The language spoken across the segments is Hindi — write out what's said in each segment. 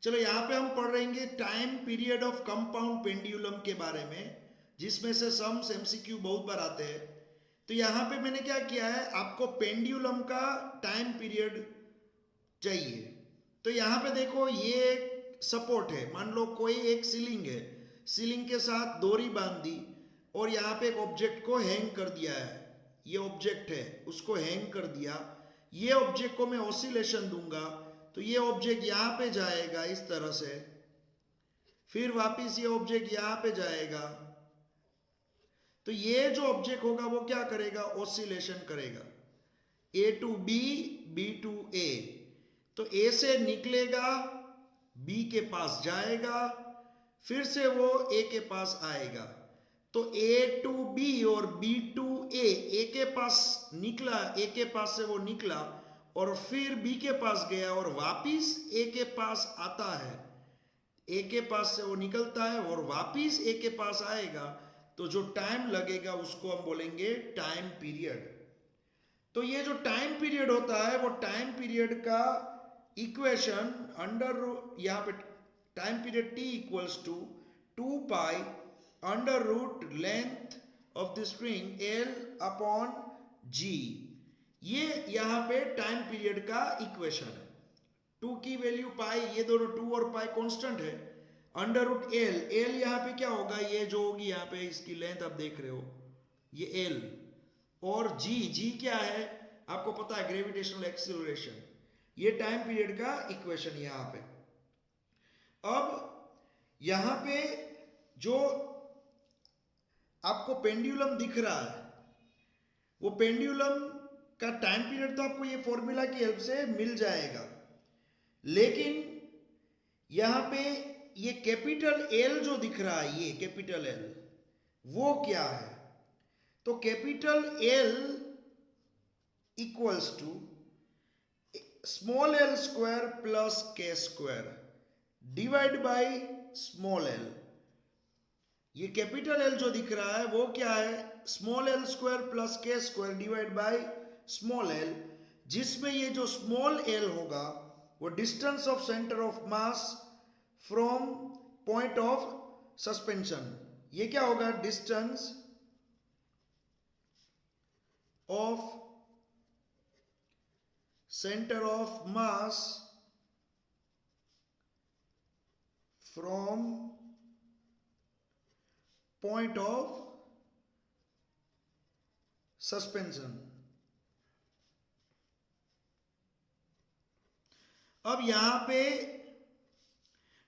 चलो यहाँ पे हम पढ़ रहेंगे time period of compound pendulum के बारे में, जिसमें से सम्स एमसीक्यू बहुत बार आते हैं। तो यहाँ पे मैंने क्या किया है, आपको पेंडुलम का टाइम पीरियड चाहिए। तो यहाँ पे देखो ये सपोर्ट है, मान लो कोई एक सीलिंग है, सीलिंग के साथ डोरी बांध दी और यहाँ पे एक ऑब्जेक्ट को हैंग कर दिया है। ये ऑब्जेक्ट है, उसको हैंग कर दिया। ये ऑब्जेक्ट को मैं ऑसिलेशन दूंगा तो ये ऑब्जेक्ट यहाँ पे जाएगा इस तरह से, फिर वापिस ये ऑब्जेक्ट यहाँ पे जाएगा। तो ये जो ऑब्जेक्ट होगा वो क्या करेगा, ऑसिलेशन करेगा, ए टू बी, बी टू ए। तो ए से निकलेगा, बी के पास जाएगा, फिर से वो ए के पास आएगा। तो ए टू बी और बी टू ए के पास निकला, ए के पास से वो निकला और फिर बी के पास गया और वापिस ए के पास आता है। ए के पास से वो निकलता है और वापिस ए के पास आएगा। तो जो टाइम लगेगा उसको हम बोलेंगे टाइम पीरियड। तो ये जो टाइम पीरियड होता है वो टाइम पीरियड का इक्वेशन अंडर, यहाँ पे time period T equals to 2 pi under root length of the string l upon g. ये यहाँ पे टाइम पीरियड का इक्वेशन है। 2 की वैल्यू पाई, ये दोनों 2 और पाई कांस्टेंट है। अंडर रूट एल, एल यहाँ पे क्या होगा, ये जो होगी यहाँ पे इसकी लेंथ आप देख रहे हो, ये एल। और जी, जी क्या है आपको पता है, ग्रेविटेशनल एक्सीलरेशन। ये टाइम पीरियड का इक्वेशन यहाँ पे। अब यहाँ पे जो आपको पेंडुलम दिख रहा है, वो पेंडुलम का टाइम पीरियड तो आपको ये फॉर्मूला की हेल्प से मिल जाएगा, लेकिन यहाँ पे ये कैपिटल एल जो दिख रहा है, ये कैपिटल एल, वो क्या है। तो capital l equals to small l square plus k square divide by small l. ये कैपिटल एल जो दिख रहा है वो क्या है, small l square plus k square divide by small l, जिसमें ये जो स्मॉल एल होगा वो distance of centre of mass from point of suspension. ये क्या होगा, distance of centre of mass from point of suspension. अब यहां पे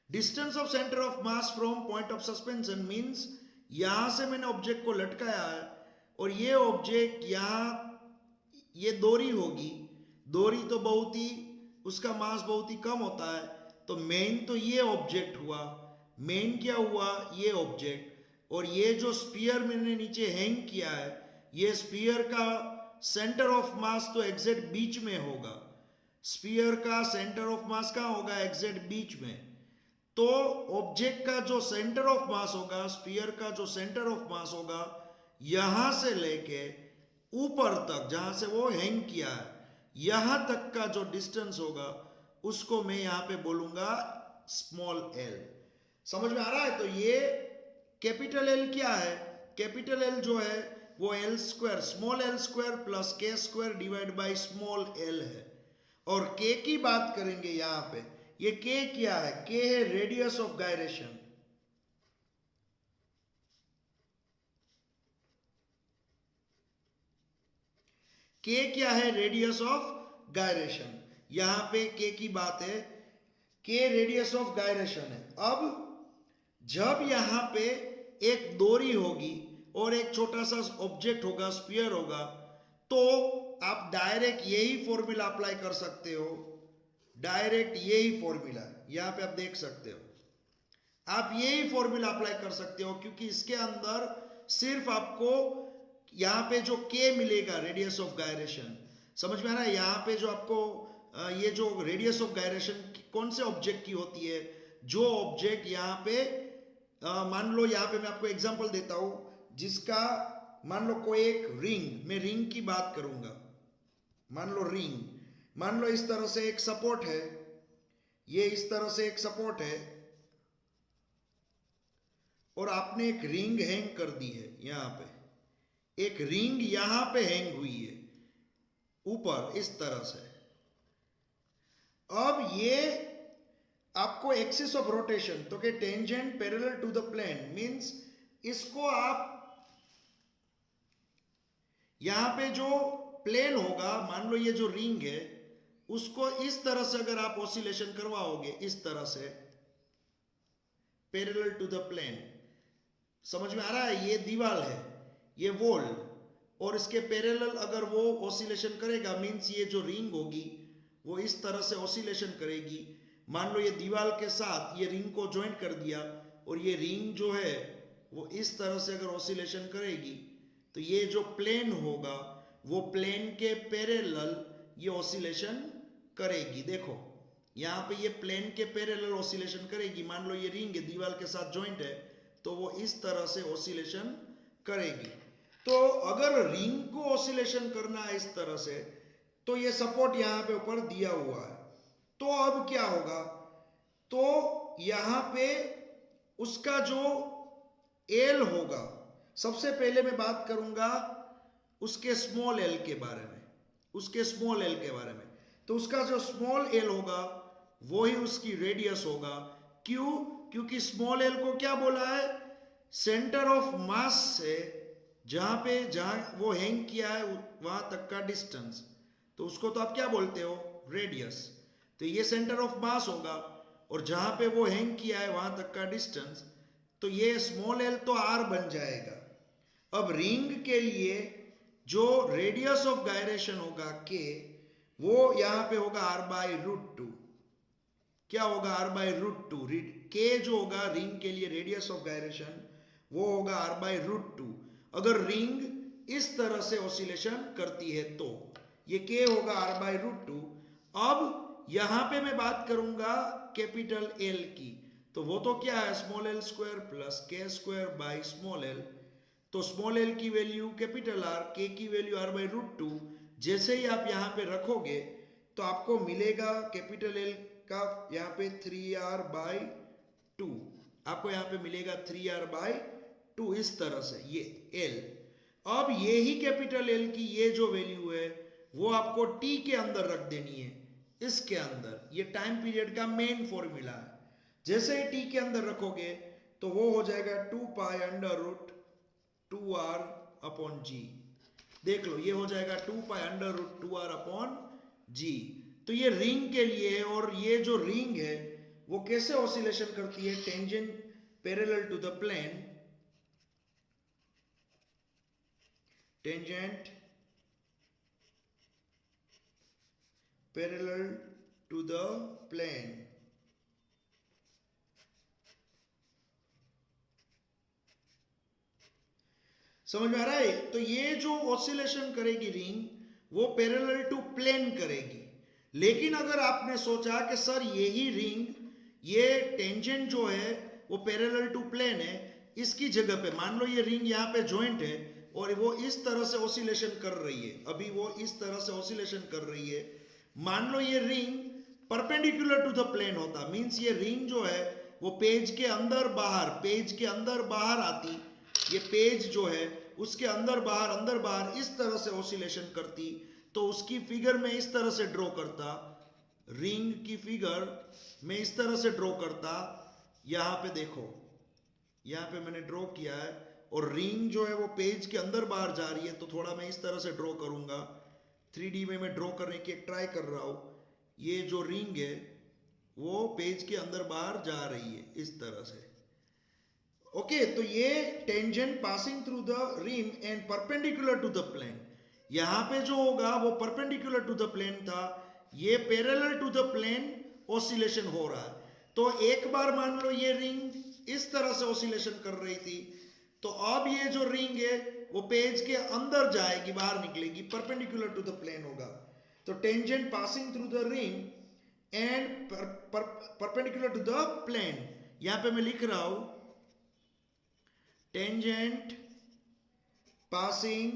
distance of centre of mass from point of suspension means यहां से मैंने ऑब्जेक्ट को लटकाया है और ये ऑब्जेक्ट यहां, ये डोरी होगी, डोरी तो बहुत ही, उसका मास बहुत ही कम होता है। तो मेन तो ये ऑब्जेक्ट हुआ, मेन क्या हुआ, ये ऑब्जेक्ट। और ये जो स्फीयर मैंने नीचे हैंग किया है, ये स्फीयर का सेंटर ऑफ मास तो एग्जैक्ट बीच में होगा। स्फीयर का सेंटर ऑफ मास कहाँ होगा, एग्जैक्ट बीच में। तो ऑब्जेक्ट का जो सेंटर ऑफ मास होगा, स्फीयर का जो सेंटर ऑफ मास होगा, यहां से लेके ऊपर तक जहां से वो हैंग किया है, यहां तक का जो डिस्टेंस होगा उसको मैं यहां पे बोलूंगा स्मॉल एल। समझ में आ रहा है। तो ये कैपिटल एल क्या है, कैपिटल एल जो है वो l square, small l square plus k square divide by small l है। और के की बात करेंगे यहां पे, ये के क्या है, के है रेडियस ऑफ गायरेशन। के क्या है, रेडियस ऑफ गायरेशन। यहां पे के की बात है, के रेडियस ऑफ गायरेशन है। अब जब यहां पे एक डोरी होगी और एक छोटा सा ऑब्जेक्ट होगा, स्फीयर होगा, तो आप डायरेक्ट यही फॉर्मूला अप्लाई कर सकते हो, डायरेक्ट यही फॉर्मूला यहां पे आप देख सकते हो, आप यही फॉर्मूला अप्लाई कर सकते हो, क्योंकि इसके अंदर सिर्फ आपको यहां पे जो के मिलेगा, रेडियस ऑफ गायरेशन। समझ में आ रहा है। यहां पे जो आपको ये जो रेडियस ऑफ गायरेशन कौन से ऑब्जेक्ट की होती है, जो ऑब्जेक्ट यहां पे मान लो, यहां पे मैं आपको एग्जांपल देता हूं, जिसका मान लो कोई एक रिंग, मैं रिंग की बात करूंगा, मान लो रिंग, मान लो इस तरह से एक सपोर्ट है, ये इस तरह से एक सपोर्ट है और आपने एक रिंग हैंग कर दी है। यहां पे एक रिंग यहां पे हैंग हुई है ऊपर इस तरह से। अब ये आपको एक्सिस ऑफ रोटेशन, तो कि tangent parallel to the plane means इसको आप यहां पे जो प्लेन होगा, मान लो ये जो रिंग है, उसको इस तरह से अगर आप ऑसिलेशन करवाओगे, इस तरह से पैरेलल टू द प्लेन, समझ में आ रहा है? ये दीवार है, ये वॉल, और इसके पैरेलल अगर वो ऑसिलेशन करेगा मींस ये जो रिंग होगी वो इस तरह से ऑसिलेशन करेगी। मान लो ये दीवार के साथ ये रिंग को ज्वाइंट कर दिया और ये रिंग जो है वो इस तरह से अगर ऑसिलेशन करेगी तो ये जो प्लेन होगा वो प्लेन के पैरेलल ये ऑसिलेशन करेगी। देखो यहाँ पे ये प्लेन के पैरेलल ऑसिलेशन करेगी। मान लो ये रिंग है, दीवार के साथ ज्वाइंट है, तो वो इस तरह से ऑसिलेशन करेगी। तो अगर रिंग को ऑसिलेशन करना है इस तरह से, तो ये सपोर्ट यहाँ पे ऊपर दिया हुआ है। तो अब क्या होगा, तो यहाँ पे उसका जो एल होगा, सबसे पहले मैं बात करूंगा उसके स्मॉल एल के बारे में, उसके स्मॉल एल के बारे में। तो उसका जो स्मॉल एल होगा वो ही उसकी रेडियस होगा। क्यों? क्योंकि स्मॉल एल को क्या बोला है, सेंटर ऑफ मास से जहां वो हैंग किया है वहां तक का डिस्टेंस, तो उसको तो आप क्या बोलते हो, रेडियस। तो ये सेंटर ऑफ मास होगा और जहां पे वो हैंग किया है वहां तक का डिस्टेंस, तो ये स्मॉल एल तो आर बन जाएगा। अब रिंग के लिए जो रेडियस ऑफ गायरेशन होगा के, वो यहां पे होगा आर बाई रूट टू। क्या होगा, आर बाई रूट टू। के जो होगा रिंग के लिए रेडियस ऑफ गायरेशन वो होगा आर बाई रूट टू। अगर रिंग इस तरह से ऑसिलेशन करती है तो ये के होगा आर बाई रूट टू। अब यहां पे मैं बात करूंगा कैपिटल एल की, तो वो तो क्या है, small l square plus k square by small l. तो स्मॉल एल की वैल्यू कैपिटल आर, के की value R by root two. जैसे ही आप यहाँ पे रखोगे तो आपको मिलेगा कैपिटल एल का यहाँ पे 3r बाई 2, आपको यहाँ पे मिलेगा 3r बाई 2 इस तरह से ये l। अब ये ही कैपिटल एल की ये जो वैल्यू है वो आपको t के अंदर रख देनी है, इसके अंदर। ये टाइम पीरियड का मेन फॉर्मूला है। जैसे ही t के अंदर रखोगे तो वो हो जाएगा 2 pi under root 2r upon g. देख लो ये हो जाएगा 2 pi under root 2r upon g. तो ये रिंग के लिए है, और ये जो रिंग है वो कैसे ऑसिलेशन करती है, tangent parallel to the plane, tangent parallel to the plane. समझ में आ रहा है? तो ये जो ऑसिलेशन करेगी रिंग वो पैरेलल टू प्लेन करेगी। लेकिन अगर आपने सोचा कि सर यही रिंग, ये टेंजेंट जो है वो पैरेलल टू प्लेन है, इसकी जगह पे मान लो ये रिंग यहाँ पे जॉइंट है और वो इस तरह से ऑसिलेशन कर रही है, अभी वो इस तरह से ऑसिलेशन कर रही है। मान लो ये ring perpendicular to the plane होता, मींस ये रिंग जो है वो पेज के अंदर बाहर आती, ये पेज जो है उसके अंदर बाहर इस तरह से ऑसिलेशन करती, तो उसकी फिगर में इस तरह से ड्रॉ करता, रिंग की फिगर में इस तरह से ड्रॉ करता। यहाँ पे देखो, यहाँ पे मैंने ड्रॉ किया है, और रिंग जो है वो पेज के अंदर बाहर जा रही है, तो थोड़ा मैं इस तरह से ड्रॉ करूंगा। 3D में मैं ड्रॉ करने की एक ट्राई कर रहा हूँ। ये जो रिंग है वो पेज के अंदर बाहर जा रही है इस तरह से। ओके, तो ये tangent passing through the rim and perpendicular to the plane. यहां पे जो होगा वो परपेंडिकुलर टू द प्लेन था, ये parallel to the plane oscillation हो रहा है। तो एक बार मान लो ये रिंग इस तरह से ऑसिलेशन कर रही थी, तो अब ये जो रिंग है वो पेज के अंदर जाएगी, बाहर निकलेगी, परपेंडिकुलर टू द प्लेन होगा। तो tangent passing through the rim and perpendicular to the plane, यहां पे मैं लिख रहा हूं tangent passing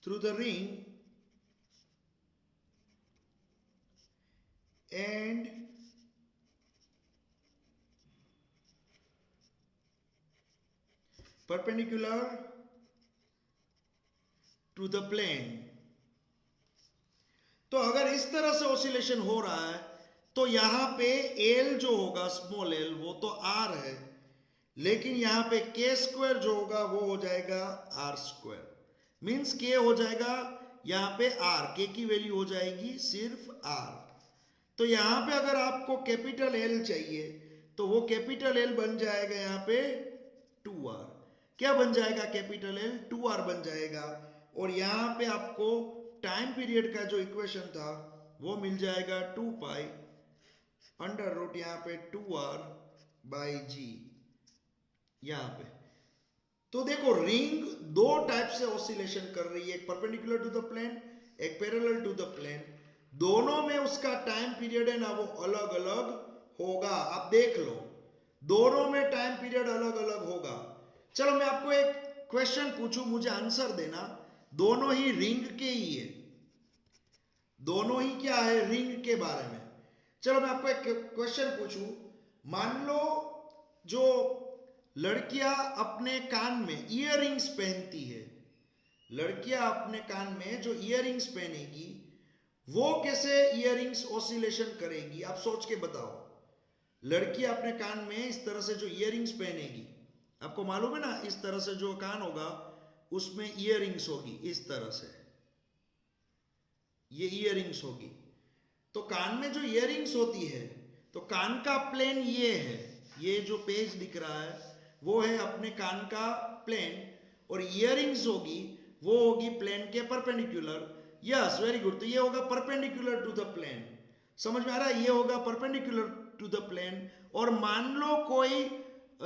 through the ring and perpendicular to the plane. तो अगर इस तरह से ऑसिलेशन हो रहा है तो यहां पे एल जो होगा स्मॉल एल वो तो आर है, लेकिन यहां पे के स्क्वायर जो होगा वो हो जाएगा आर स्क्वायर, मीन्स के हो जाएगा यहां पे आर, के की वैल्यू हो जाएगी सिर्फ आर। तो यहां पे अगर आपको कैपिटल एल चाहिए तो वो कैपिटल एल बन जाएगा यहां पे 2r। क्या बन जाएगा कैपिटल एल? 2r बन जाएगा। और यहां पे आपको टाइम पीरियड का जो इक्वेशन था वो मिल जाएगा 2 पाई अंडर रूट यहां पे 2r बाई जी यहां पे। तो देखो रिंग दो टाइप से ऑसिलेशन कर रही है, एक परपेंडिकुलर टू द प्लेन, एक पैरेलल टू द प्लेन। दोनों में उसका टाइम पीरियड है ना वो अलग अलग होगा। आप देख लो दोनों में टाइम पीरियड अलग अलग होगा। चलो मैं आपको एक क्वेश्चन पूछूं, मुझे आंसर देना। दोनों ही रिंग के ही है, दोनों ही क्या है? रिंग के बारे में। चलो मैं आपको एक क्वेश्चन पूछूं, मान लो जो लड़कियां अपने कान में ईयररिंग्स पहनती है, लड़कियां अपने कान में जो ईयररिंग्स पहनेगी वो कैसे ईयररिंग्स ऑसिलेशन करेगी? आप सोच के बताओ। लड़कियां अपने कान में इस तरह से जो ईयररिंग्स पहनेगी, आपको मालूम है ना इस तरह से जो कान होगा उसमें ईयररिंग्स होगी, इस तरह से ये ईयररिंग्स होगी। तो कान में जो ईयररिंग्स होती है तो कान का प्लेन ये है, ये जो पेज दिख रहा है वो है अपने कान का प्लेन, और ईयररिंग्स होगी वो होगी प्लेन के परपेंडिकुलर। Yes very good. तो ये होगा परपेंडिकुलर टू द प्लेन, समझ में आ रहा है? ये होगा परपेंडिकुलर टू द प्लेन। और मान लो कोई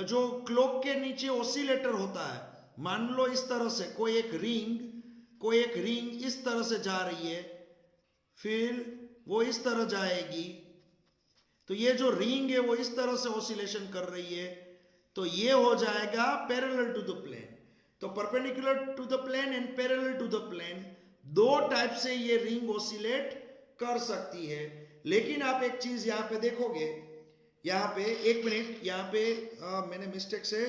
जो क्लॉक के नीचे ऑसिलेटर होता है, मान लो इस तरह से कोई एक रिंग इस तरह से जा रही है, फिर वो इस तरह जाएगी, तो ये जो रिंग है वो इस तरह से ऑसिलेशन कर रही है, तो ये हो जाएगा पैरेलल टू द प्लेन। तो perpendicular to the plane and parallel to the plane दो टाइप से ये रिंग ऑसिलेट कर सकती है। लेकिन आप एक चीज यहां पे देखोगे, यहां पे एक मिनट, यहां पे मैंने मिस्टेक से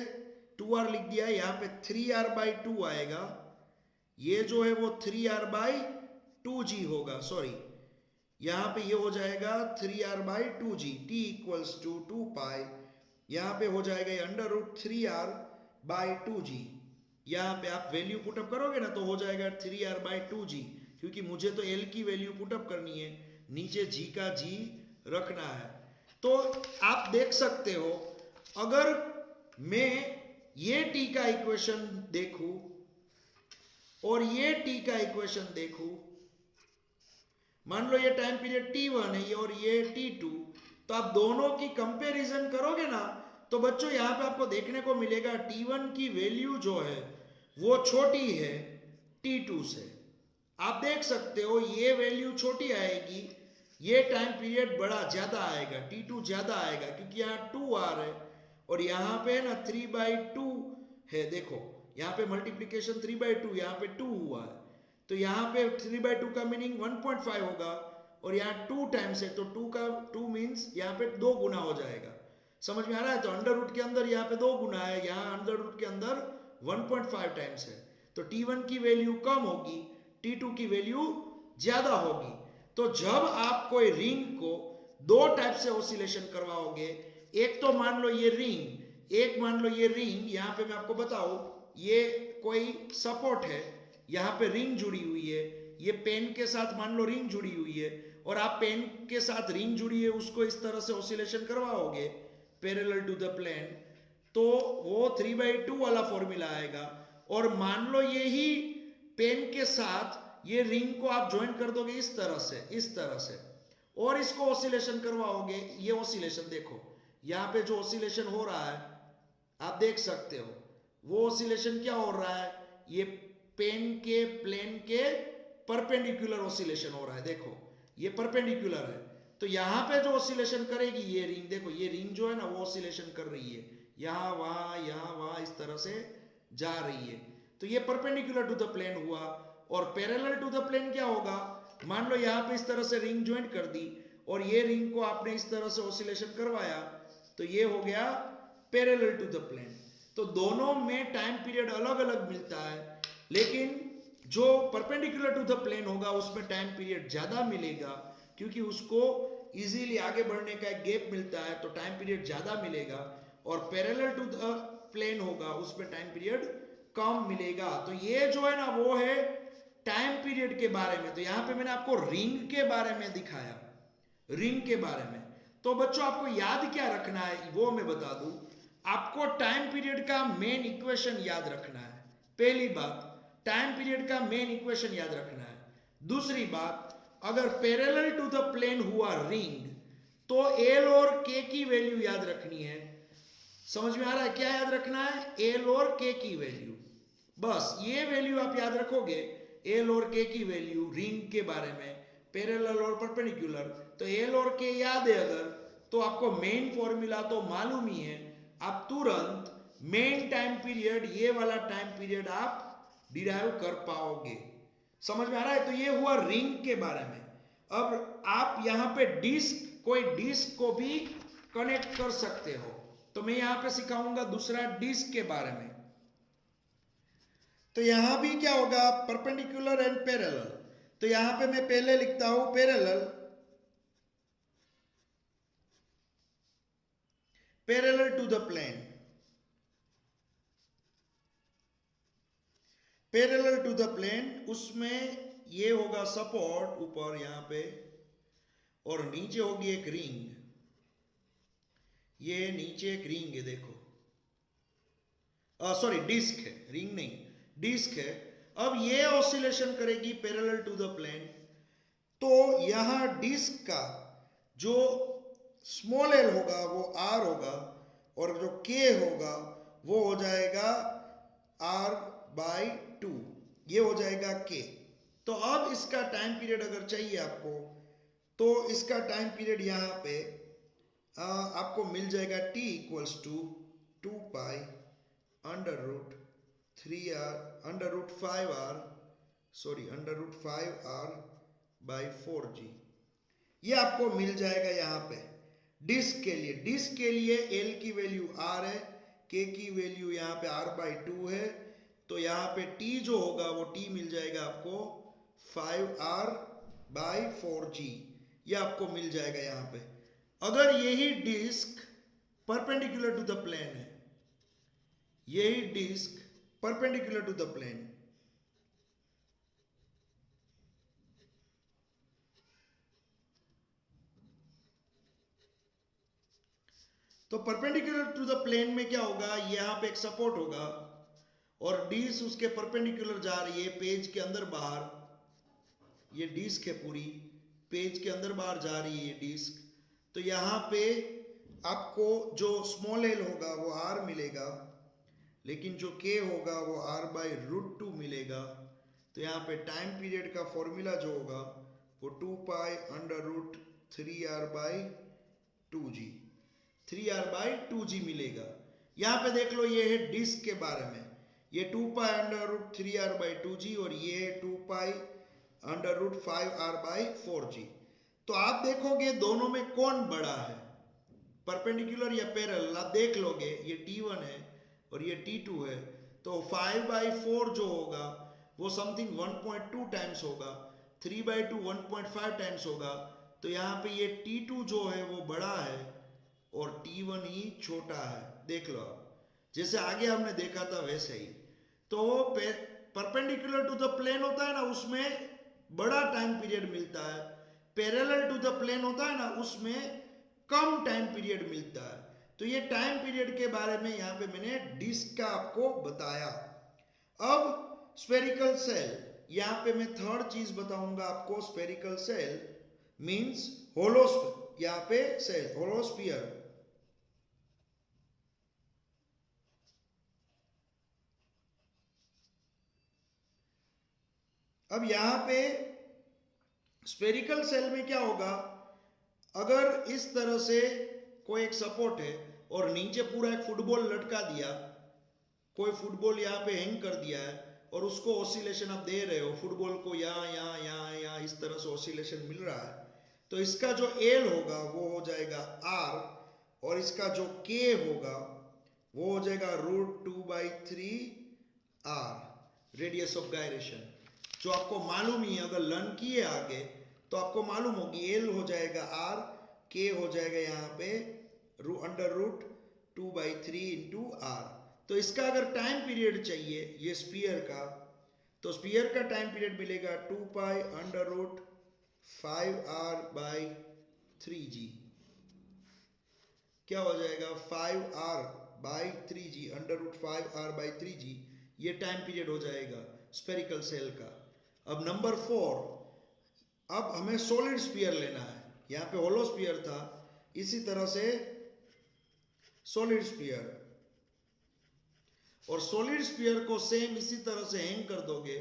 2r लिख दिया है, यहां पे 3r/2 आएगा, ये जो है वो 3r/2g होगा, सॉरी यहां पे ये हो जाएगा 3r/2g, t इक्वल्स टू 2 पाई, यहां पे हो जाएगा ये अंडर रूट 3r/2g। यहां पे आप वैल्यू पुटअप करोगे ना तो हो जाएगा 3r/2g, क्योंकि मुझे तो l की वैल्यू पुटअप करनी है, नीचे g का g रखना है। तो आप देख सकते हो अगर मैं ये t का इक्वेशन देखूं और ये t का इक्वेशन देखूं, मान लो ये टाइम पीरियड t1 है और ये t2, तो आप दोनों की कंपैरिजन करोगे ना तो बच्चों यहां पे आपको देखने को मिलेगा t1 की वैल्यू जो है वो छोटी है t2 से। आप देख सकते हो ये वैल्यू छोटी आएगी, ये टाइम पीरियड बड़ा ज्यादा आएगा, t2 ज्यादा आएगा, क्योंकि यहाँ 2r है और यहाँ पे ना 3/2 है। देखो यहाँ पे मल्टीप्लीकेशन 3/2, यहाँ पे 2 हुआ है, तो यहाँ पे 3/2 का मीनिंग 1.5 होगा, और यहाँ 2 टाइम्स है तो 2 मीन्स यहाँ पे 2 गुना हो जाएगा। समझ में आ रहा है? तो अंडर रूट के अंदर यहाँ पे 2 गुना है, यहाँ अंडर रूट के अंदर 1.5 टाइम्स है, तो t1 की वैल्यू कम होगी, t2 की वैल्यू ज्यादा होगी। तो जब आप कोई रिंग को दो टाइप से ऑसिलेशन करवाओगे, एक तो मान लो ये रिंग, एक मान लो ये रिंग, यहाँ पे मैं आपको बताऊं ये कोई सपोर्ट है, यहाँ पे रिंग जुड़ी हुई है, ये पेन के साथ मान लो रिंग जुड़ी हुई है, और आप पेन के साथ रिंग जुड़ी है उसको इस तरह से ऑसिलेशन करवाओगे पैरेलल टू द प्लेन, तो वो 3/2 वाला फॉर्मूला आएगा। और मान लो यही पेन के साथ ये रिंग को आप ज्वाइन कर दोगे इस तरह से और इसको ऑसिलेशन करवाओगे, ये ऑसिलेशन देखो यहाँ पे जो ऑसिलेशन हो रहा है आप देख सकते हो, वो ऑसिलेशन क्या हो रहा है, ये पेन के प्लेन के परपेंडिकुलर ऑसिलेशन हो रहा है। देखो ये परपेंडिकुलर है, तो यहाँ पे जो ऑसिलेशन करेगी ये रिंग, देखो ये रिंग जो है ना वो ऑसिलेशन कर रही है, यहाँ वहां इस तरह से जा रही है, तो ये परपेंडिकुलर टू द प्लेन हुआ। और पैरेलल टू द प्लेन क्या होगा, मान लो यहाँ पे इस तरह से रिंग ज्वाइन कर दी और ये रिंग को आपने इस तरह से ऑसिलेशन करवाया तो ये हो गया पैरेलल टू द प्लेन। तो दोनों में टाइम पीरियड अलग अलग मिलता है, लेकिन जो परपेंडिकुलर टू द प्लेन होगा उसमें टाइम पीरियड ज्यादा मिलेगा, क्योंकि उसको इजीली आगे बढ़ने का एक गैप मिलता है तो टाइम पीरियड ज्यादा मिलेगा। और पैरेलल टू द प्लेन होगा उसमें टाइम पीरियड कम मिलेगा। तो ये जो है ना वो है टाइम पीरियड के बारे में। तो यहाँ पे मैंने आपको रिंग के बारे में दिखाया, रिंग के बारे में। तो बच्चों आपको याद क्या रखना है वो मैं बता दूं। आपको टाइम पीरियड का मेन इक्वेशन याद रखना है। पहली बात, टाइम पीरियड का मेन इक्वेशन याद रखना है। दूसरी बात, अगर पैरेलल टू द प्लेन हुआ रिंग तो एल और के की वैल्यू याद रखनी है। समझ में आ रहा है क्या याद रखना है? एल और के की वैल्यू, बस ये वैल्यू आप याद रखोगे, एल और के की वैल्यू रिंग के बारे में, पैरेलल और परपेंडिकुलर। तो एल और के याद है अगर, तो आपको मेन फॉर्मूला तो मालूम ही है, आप तुरंत मेन टाइम पीरियड, ये वाला टाइम पीरियड आप डिराइव कर पाओगे। समझ में आ रहा है? तो ये हुआ रिंग के बारे में। अब आप यहां पे डिस्क, कोई डिस्क को भी कनेक्ट कर सकते हो, तो मैं यहां पे सिखाऊंगा दूसरा डिस्क के बारे में। तो यहां भी क्या होगा, परपेंडिकुलर एंड पैरेलल। तो यहां पे मैं पहले लिखता हूं parallel, parallel to the plane, parallel to the plane. उसमें ये होगा सपोर्ट ऊपर यहां पे, और नीचे होगी एक रिंग। ये नीचे एक रिंग है, देखो, सॉरी डिस्क है, रिंग नहीं, डिस्क है। अब ये ऑसिलेशन करेगी पैरेलल टू द प्लेन। तो यहां डिस्क का जो स्मॉल एल होगा वो आर होगा, और जो के होगा वो हो जाएगा आर बाई 2, ये हो जाएगा के। तो अब इसका टाइम पीरियड अगर चाहिए आपको, तो इसका टाइम पीरियड यहां पे आपको मिल जाएगा t equals to 2 pi under root 3r under root 5r, sorry under root 5r by 4g। ये आपको मिल जाएगा यहाँ पे डिस्क के लिए। डिस्क के लिए L की वैल्यू R है, K की वैल्यू यहाँ पे R बाई 2 है। तो यहाँ पे T जो होगा वो T मिल जाएगा आपको 5R बाई 4g, ये आपको मिल जाएगा यहाँ पे। अगर यही disc perpendicular to the plane है, यही disc perpendicular to the plane, तो परपेंडिकुलर टू द प्लेन में क्या होगा, यहाँ पे एक सपोर्ट होगा और डिस्क उसके परपेंडिकुलर जा रही है पेज के अंदर बाहर। ये डिस्क है पूरी, पेज के अंदर बाहर जा रही है ये डिस्क। तो यहाँ पे आपको जो स्मॉल एल होगा वो आर मिलेगा, लेकिन जो के होगा वो आर बाई रूट 2 मिलेगा। तो यहाँ पे टाइम पीरियड का फॉर्मूला जो होगा वो 2 pi under root 3r by 2g, 3r by 2g मिलेगा। यहाँ पे देख लो ये है डिस्क के बारे में, ये 2 pi under root 3r by 2g और ये है 2 pi under root 5r by 4g। तो आप देखोगे दोनों में कौन बड़ा है, परपेंडिकुलर या पैरेलल, आप देख लोगे ये T1 है और ये T2 है। तो 5 बाई 4 जो होगा वो समथिंग 1.2 टाइम्स होगा, 3 बाई 2 1.5 टाइम्स होगा। तो यहाँ पे ये T2 जो है वो बड़ा है और T1 ही छोटा है। देख लो आप, जैसे आगे हमने देखा था वैसे ही। तो परपेंडिकुलर टू द प्लेन होता है ना, उसमें बड़ा टाइम पीरियड मिलता है, पैरेलल टू द प्लेन होता है ना उसमें कम टाइम पीरियड मिलता है। तो ये टाइम पीरियड के बारे में यहाँ पे मैंने डिस्क का आपको बताया। अब स्फेरिकल सेल, यहाँ पे मैं थर्ड चीज बताऊंगा आपको। स्फेरिकल सेल मींस होलो, यहाँ पे सेल होलोस्फीयर। अब यहाँ पे स्फेरिकल सेल में क्या होगा, अगर इस तरह से कोई एक सपोर्ट है और नीचे पूरा एक फुटबॉल लटका दिया, कोई फुटबॉल यहाँ पे हैंग कर दिया है और उसको ऑसिलेशन आप दे रहे हो, फुटबॉल को यहाँ यहाँ यहाँ यहाँ इस तरह से ऑसिलेशन मिल रहा है। तो इसका जो एल होगा वो हो जाएगा आर, और इसका जो के होगा वो हो जाएगा √2/3 रेडियस ऑफ गायरेशन। जो आपको मालूम ही है, अगर लर्न किए आगे तो आपको मालूम होगी, एल हो जाएगा आर, के हो जाएगा यहाँ पे √2/3 इंटू आर। तो इसका अगर टाइम पीरियड चाहिए ये स्फीयर का, तो स्फीयर का टाइम पीरियड मिलेगा 2π√5r/3g। क्या हो जाएगा 5r/3g, √5r/3g, ये टाइम पीरियड हो जाएगा स्फेरिकल सेल का। अब नंबर 4, अब हमें सॉलिड स्फीयर लेना है। यहाँ पे होलो स्फीयर था, इसी तरह से सॉलिड स्फीयर, और सॉलिड स्फीयर को सेम इसी तरह से हैंग कर दोगे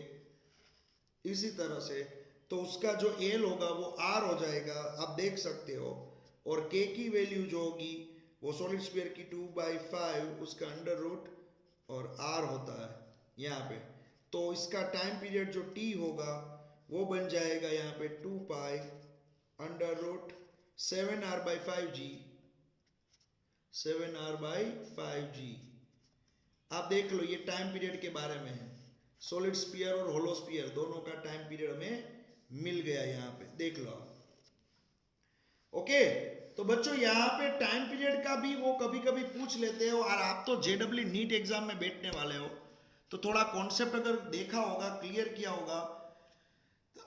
इसी तरह से, तो उसका जो एल होगा वो आर हो जाएगा, आप देख सकते हो। और के की वैल्यू जो होगी वो सॉलिड स्फीयर की 2/5 उसका अंडर रूट और आर होता है यहाँ पे। तो इसका टाइम पीरियड जो टी होगा वो बन जाएगा यहाँ पे 2π√7r/5g, 7r/5g। आप देख लो, ये टाइम पीरियड के बारे में है। सॉलिड स्फीयर और होलो स्फीयर दोनों का टाइम पीरियड हमें मिल गया, यहाँ पे देख लो। ओके, तो बच्चों यहाँ पे टाइम पीरियड का भी वो कभी कभी पूछ लेते हो, और आप तो जेडब्ल्यू नीट एग्जाम में बैठने वाले हो, तो थोड़ा कॉन्सेप्ट अगर देखा होगा, क्लियर किया होगा।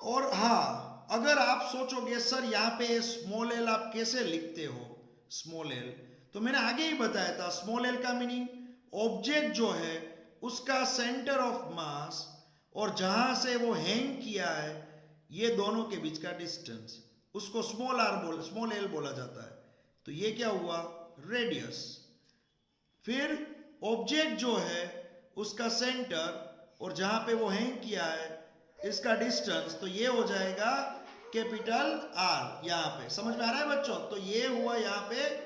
और हाँ, अगर आप सोचोगे सर यहाँ पे स्मॉल एल आप कैसे लिखते हो स्मॉल एल, तो मैंने आगे ही बताया था स्मॉल एल का मीनिंग ऑब्जेक्ट जो है उसका सेंटर ऑफ मास और जहां से वो हैंग किया है ये दोनों के बीच का डिस्टेंस, उसको स्मॉल एल बोला जाता है। तो ये क्या हुआ, रेडियस। फिर ऑब्जेक्ट जो है उसका सेंटर और जहां पे वो हैंग किया है इसका डिस्टेंस, तो ये हो जाएगा कैपिटल आर। यहाँ पे समझ में आ रहा है बच्चों? तो ये हुआ यहाँ पे